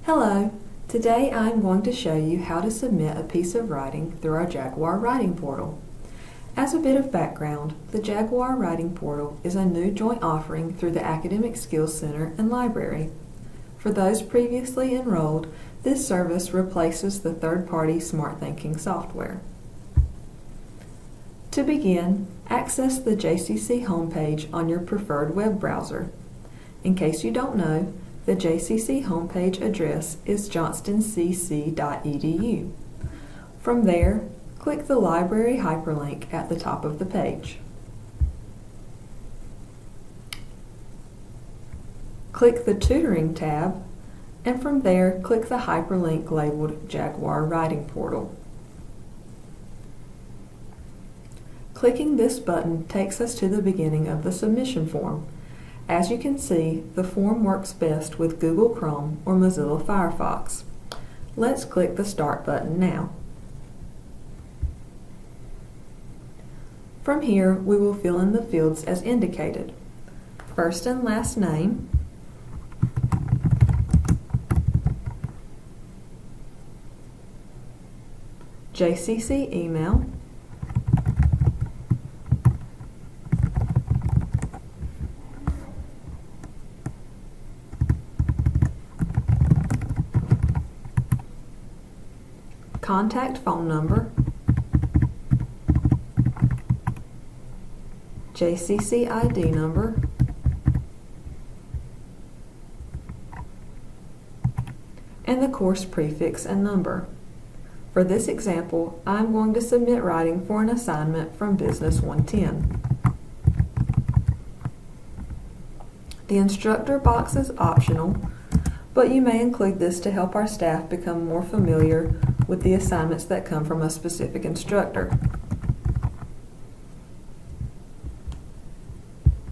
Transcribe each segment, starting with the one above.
Hello! Today I'm going to show you how to submit a piece of writing through our Jaguar Writing Portal. As a bit of background, the Jaguar Writing Portal is a new joint offering through the Academic Skills Center and Library. For those previously enrolled, this service replaces the third-party Smart Thinking software. To begin, access the JCC homepage on your preferred web browser. In case you don't know, the JCC homepage address is johnstoncc.edu. From there, click the library hyperlink at the top of the page. Click the Tutoring tab, and from there, click the hyperlink labeled Jaguar Writing Portal. Clicking this button takes us to the beginning of the submission form. As you can see, the form works best with Google Chrome or Mozilla Firefox. Let's click the Start button now. From here, we will fill in the fields as indicated. First and last name, JCC email, contact phone number, JCC ID number, and the course prefix and number. For this example, I'm going to submit writing for an assignment from Business 110. The instructor box is optional, but you may include this to help our staff become more familiar with the assignments that come from a specific instructor.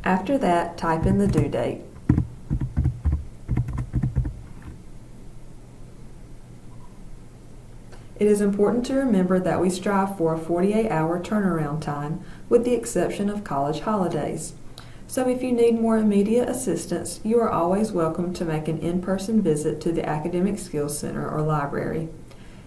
After that, type in the due date. It is important to remember that we strive for a 48-hour turnaround time, with the exception of college holidays. So if you need more immediate assistance, you are always welcome to make an in-person visit to the Academic Skills Center or Library.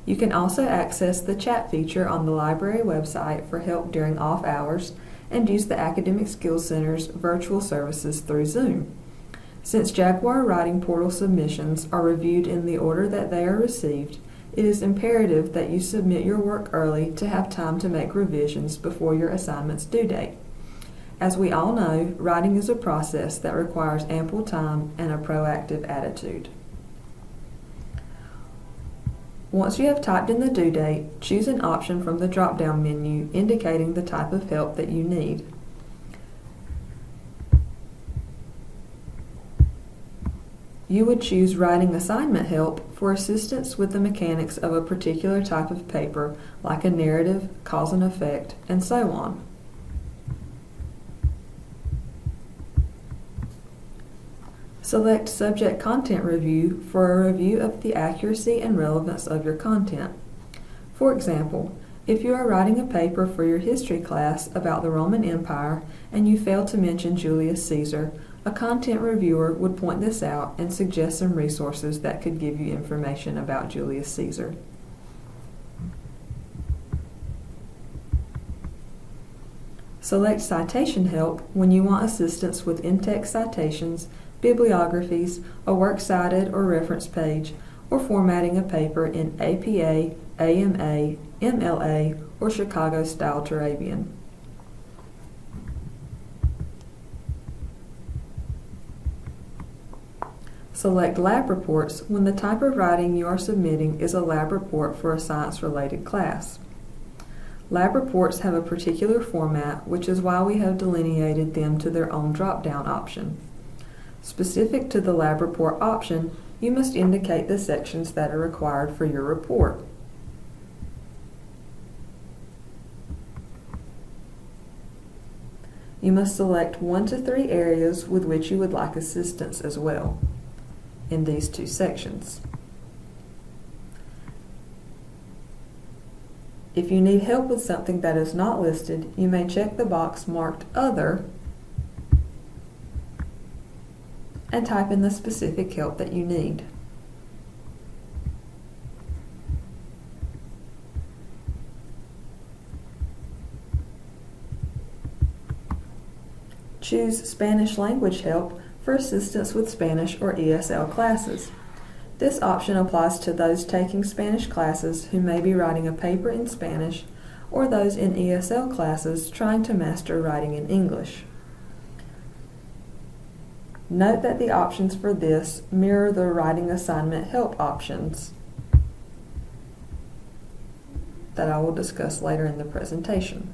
You can also access the chat feature on the library website for help during off hours and use the Academic Skills Center's virtual services through Zoom. Since Jaguar Writing Portal submissions are reviewed in the order that they are received, it is imperative that you submit your work early to have time to make revisions before your assignment's due date. As we all know, writing is a process that requires ample time and a proactive attitude. Once you have typed in the due date, choose an option from the drop-down menu indicating the type of help that you need. You would choose Writing Assignment Help for assistance with the mechanics of a particular type of paper, like a narrative, cause and effect, and so on. Select Subject Content Review for a review of the accuracy and relevance of your content. For example, if you are writing a paper for your history class about the Roman Empire and you fail to mention Julius Caesar, a content reviewer would point this out and suggest some resources that could give you information about Julius Caesar. Select Citation Help when you want assistance with in-text citations, bibliographies, a works cited or reference page, or formatting a paper in APA, AMA, MLA, or Chicago-style Turabian. Select Lab Reports when the type of writing you are submitting is a lab report for a science-related class. Lab reports have a particular format, which is why we have delineated them to their own drop-down option. Specific to the lab report option, you must indicate the sections that are required for your report. You must select 1 to 3 areas with which you would like assistance as well in these 2 sections. If you need help with something that is not listed, you may check the box marked Other and type in the specific help that you need. Choose Spanish Language Help for assistance with Spanish or ESL classes. This option applies to those taking Spanish classes who may be writing a paper in Spanish or those in ESL classes trying to master writing in English. Note that the options for this mirror the writing assignment help options that I will discuss later in the presentation.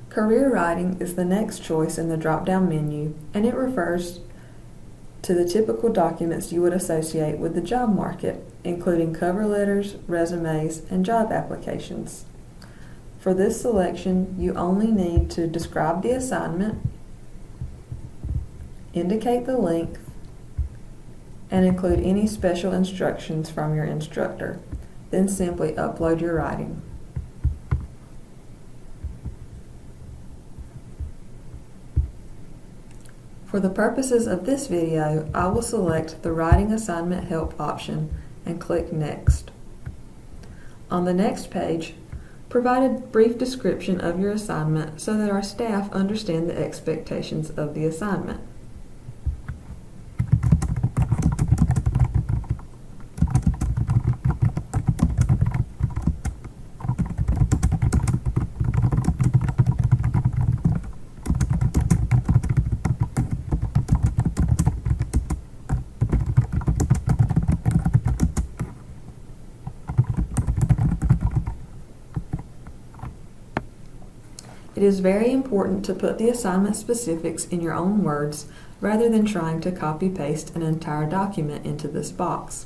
Career Writing is the next choice in the drop-down menu, and it refers to the typical documents you would associate with the job market, including cover letters, resumes, and job applications. For this selection, you only need to describe the assignment, indicate the length, and include any special instructions from your instructor. Then simply upload your writing. For the purposes of this video, I will select the Writing Assignment Help option and click Next. On the next page, provide a brief description of your assignment so that our staff understand the expectations of the assignment. It is very important to put the assignment specifics in your own words rather than trying to copy-paste an entire document into this box.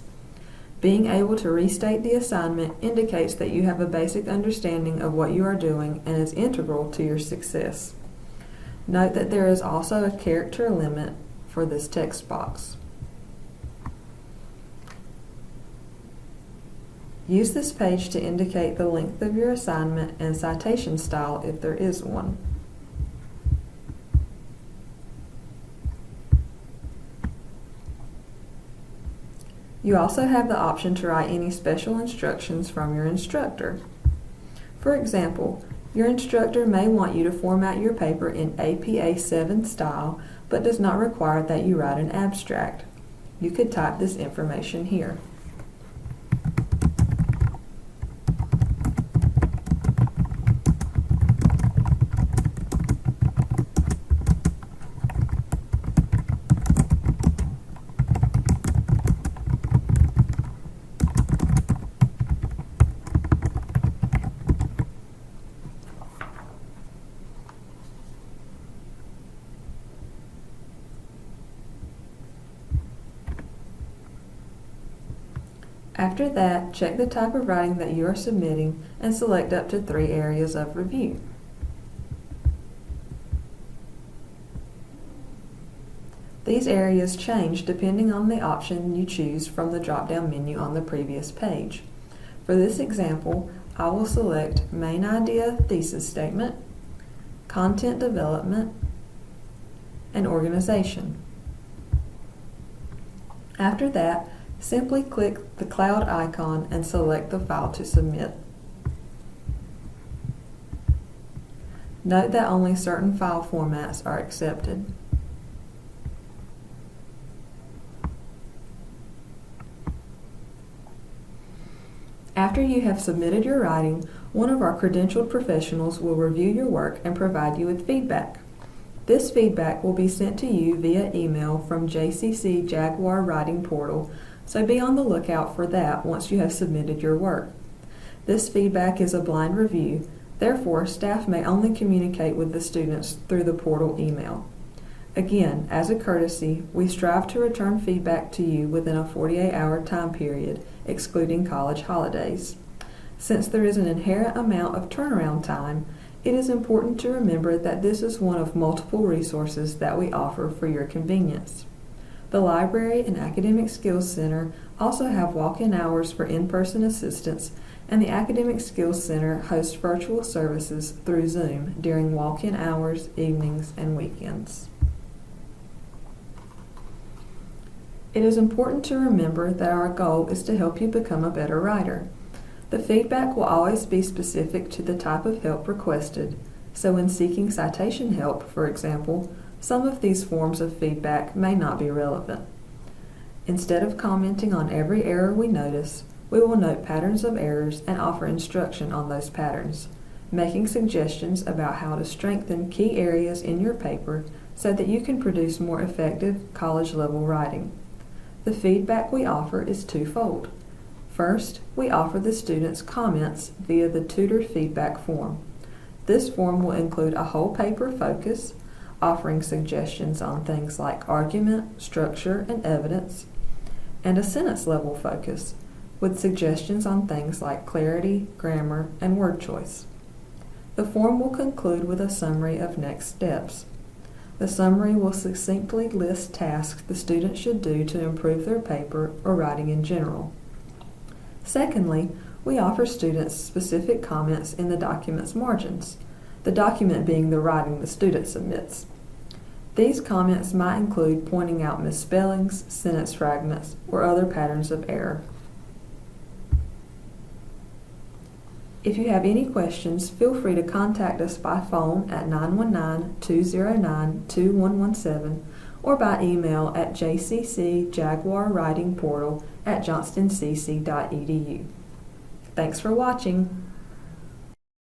Being able to restate the assignment indicates that you have a basic understanding of what you are doing and is integral to your success. Note that there is also a character limit for this text box. Use this page to indicate the length of your assignment and citation style if there is one. You also have the option to write any special instructions from your instructor. For example, your instructor may want you to format your paper in APA 7 style, but does not require that you write an abstract. You could type this information here. After that, check the type of writing that you are submitting and select up to 3 areas of review. These areas change depending on the option you choose from the drop-down menu on the previous page. For this example, I will select Main Idea Thesis Statement, Content Development, and Organization. After that, simply click the cloud icon and select the file to submit. Note that only certain file formats are accepted. After you have submitted your writing, one of our credentialed professionals will review your work and provide you with feedback. This feedback will be sent to you via email from JCC Jaguar Writing Portal, so be on the lookout for that once you have submitted your work. This feedback is a blind review, therefore staff may only communicate with the students through the portal email. Again, as a courtesy, we strive to return feedback to you within a 48-hour time period, excluding college holidays. Since there is an inherent amount of turnaround time, it is important to remember that this is one of multiple resources that we offer for your convenience. The Library and Academic Skills Center also have walk-in hours for in-person assistance, and the Academic Skills Center hosts virtual services through Zoom during walk-in hours, evenings, and weekends. It is important to remember that our goal is to help you become a better writer. The feedback will always be specific to the type of help requested, so when seeking citation help, for example, some of these forms of feedback may not be relevant. Instead of commenting on every error we notice, we will note patterns of errors and offer instruction on those patterns, making suggestions about how to strengthen key areas in your paper so that you can produce more effective college-level writing. The feedback we offer is twofold. First, we offer the students comments via the tutor feedback form. This form will include a whole paper focus, offering suggestions on things like argument, structure, and evidence, and a sentence-level focus, with suggestions on things like clarity, grammar, and word choice. The form will conclude with a summary of next steps. The summary will succinctly list tasks the student should do to improve their paper or writing in general. Secondly, we offer students specific comments in the document's margins, the document being the writing the student submits. These comments might include pointing out misspellings, sentence fragments, or other patterns of error. If you have any questions, feel free to contact us by phone at 919-209-2117 or by email at JCC Jaguar Writing Portal at johnstoncc.edu. Thanks for watching.